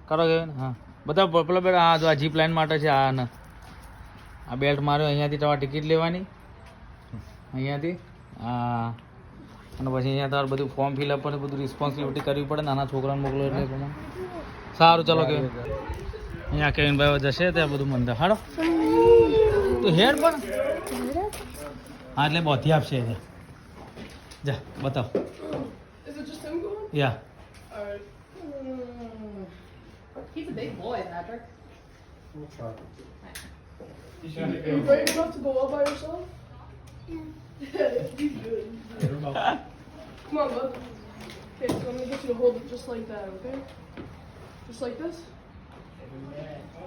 કરો કે હા બધા પેલા પેલા આ જો આ જીપ લાઈન માટે છે આ ને આ બેલ્ટ માર્યો અહીંયાથી તમારે ટિકિટ લેવાની અહીંયાથી હા અને પછી અહીંયા તમારે બધું ફોર્મ ફિલઅપ અને બધું રિસ્પોન્સિબિલિટી કરવી પડે નાના છોકરાને મોકલો એટલે પ્રમાણે સારું ચાલો કે અહીંયા કેવિનભાઈ જશે ત્યાં બધું મંદિર હાડો તો હેડ પણ હા એટલે બધી આપશે એને જા બતાવ યા He's a big boy, Patrick. Are you brave enough to go all by yourself? Yeah. He's good. Come on, bud. Okay, so I'm gonna get you to hold it just like that, okay? Just like this.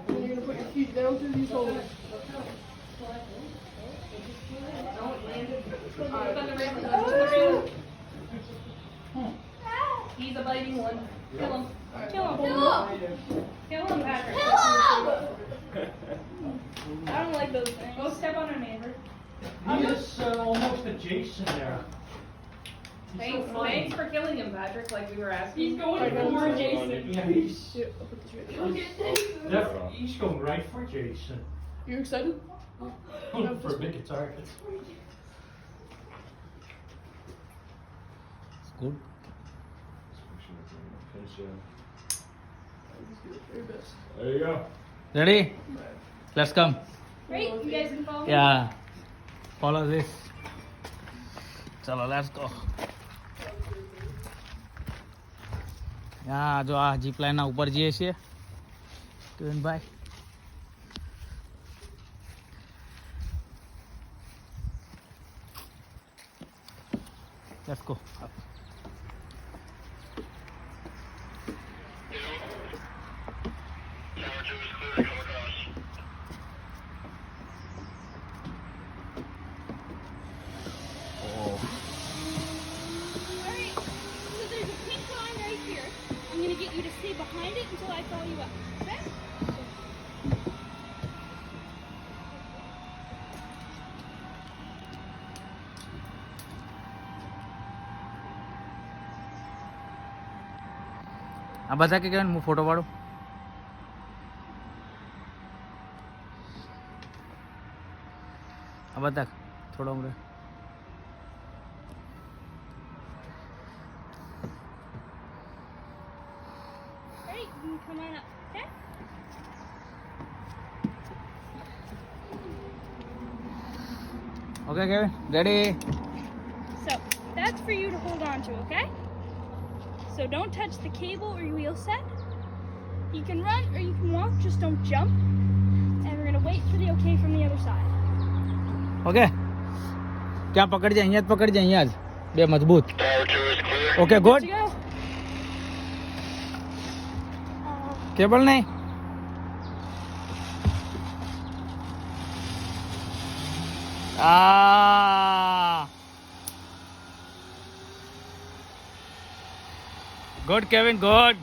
And you're gonna put your feet down through these holes. He's a biting one. Kill him. Kill him. Kill him, Patrick. I don't like those things. Go step on our neighbor. He is almost adjacent there. Thanks for killing him, Patrick, like we were asking. He's going for Jason. Yeah, he's Here, I'll put this right here. he's going right for Jason. You excited? For big targets. Good Just do it for your best. There you go. Ready let's come Great, you guys can follow me. Yeah follow this ચલો let's go હા જો આ zip લાઈનના ઉપર જઈએ છીએ કેવિનભાઈ let's go Alright, so there's a pink line right here. I'm gonna get you to stay behind it until I call you up, okay? આ બધા કે હું ફોટો પાડું આ બધા થોડો હમણાં Alright, you can come on up, okay? Okay Kevin ready So, that's for you to hold on to, okay? So don't touch the cable or your wheel set. You can run or you can walk, just don't jump. And we're gonna wait for the okay from the other side. Okay ક્યાં પકડજે અહીંયા જ પકડજે અહીંયા જ બે મજબૂત okay good Good to go. Cable નહીં good Kevin good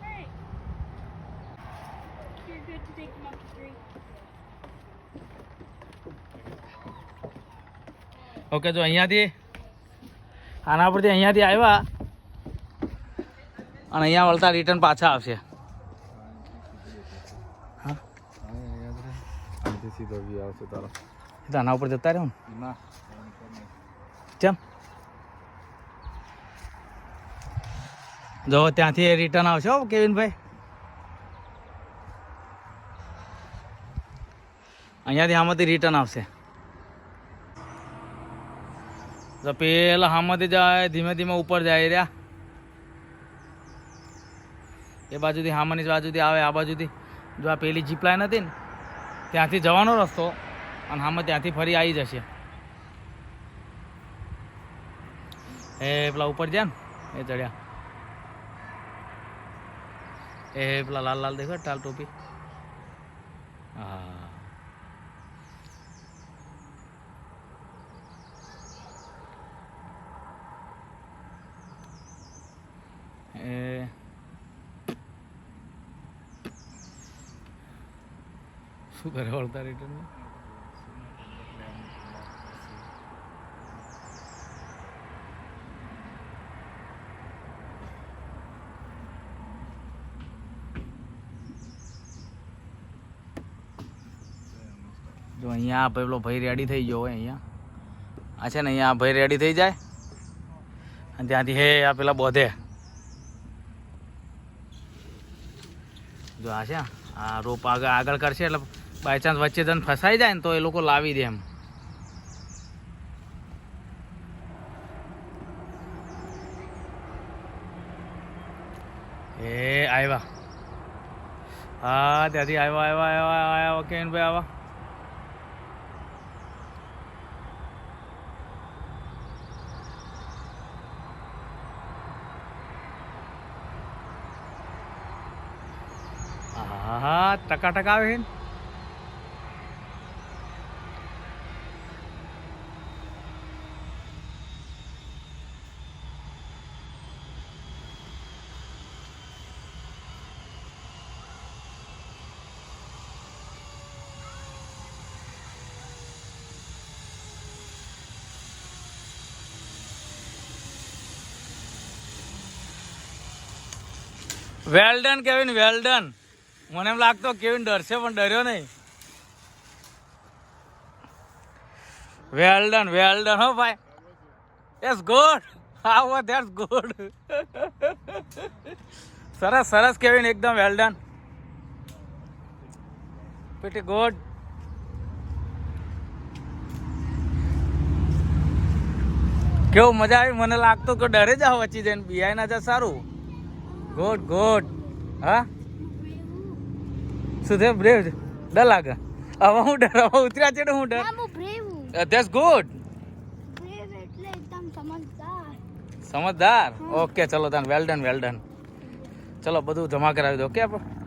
Alright. You're good to take them up to 3. Okay જો અહીંયાથી આના પરથી અહીંયાથી આવ્યા અને અહીંયા વળતા રિટર્ન પાછા આવશે હા સીધો વી આવશે તારો એ તો આના ઉપર જતા રહ્યો ને ચમ જો ત્યાંથી રિટર્ન આવશે હો કેવિનભાઈ અહીંયાથી આમાંથી રિટર્ન આવશે તો પેલા આમાંથી જાય ધીમે ધીમે ઉપર જાય રહ્યા એ બાજુથી હામાની બાજુથી આવે, આ બાજુથી જો આ પેલી જીપ લાઈન હતી ને ત્યાંથી જવાનો રસ્તો, અને હામાં ત્યાંથી ફરી આવી જશે. એ પેલા ઉપર જાય ને એ ચડ્યા, એ પેલા લાલ લાલ દેખો ટાલ ટોપી. હા એ શું કરે વળતા રિટર્ન? જો અહીંયા પેલો ભાઈ રેડી થઈ ગયો હોય, અહીંયા આ છે ને, અહીંયા ભાઈ રેડી થઈ જાય અને ત્યાંથી હે આ પેલા બોધે. જો આ છે આ રોપ આગળ કરશે એટલે બાય ચાન્સ વચ્ચે જન ફસાઈ જાય ને તો એ લોકો લાવી દે એમ. એ આવ્યા, હા ત્યાંથી આવ્યા કેન ભાઈ આવ્યા. હા ટકા ટકા આવે છે. Well done Kevin, well done. મને એમ લાગતો કેવિન ડરશે પણ ડર્યો નહીં. વેલ ડન હો ભાઈ. Yes good. હા ધેટ્સ ગુડ. સરસ સરસ કેવિન, એકદમ વેલ ડન. Pretty good. કેવું મજા આવી? મને લાગતું કે ડરે જાવ વચ્ચે જઈને, બિહાઈ ના જા. સારું, ગુડ ગુડ. હા શું થયું? બ્રેવ ડર લાગે? હવે હું ડર, હવે ઉતર્યા છે હું ડર. That's good. સમજદાર. ઓકે ચલો તને વેલ ડન. ચલો બધું જમા કરાવી દો. ઓકે આપણે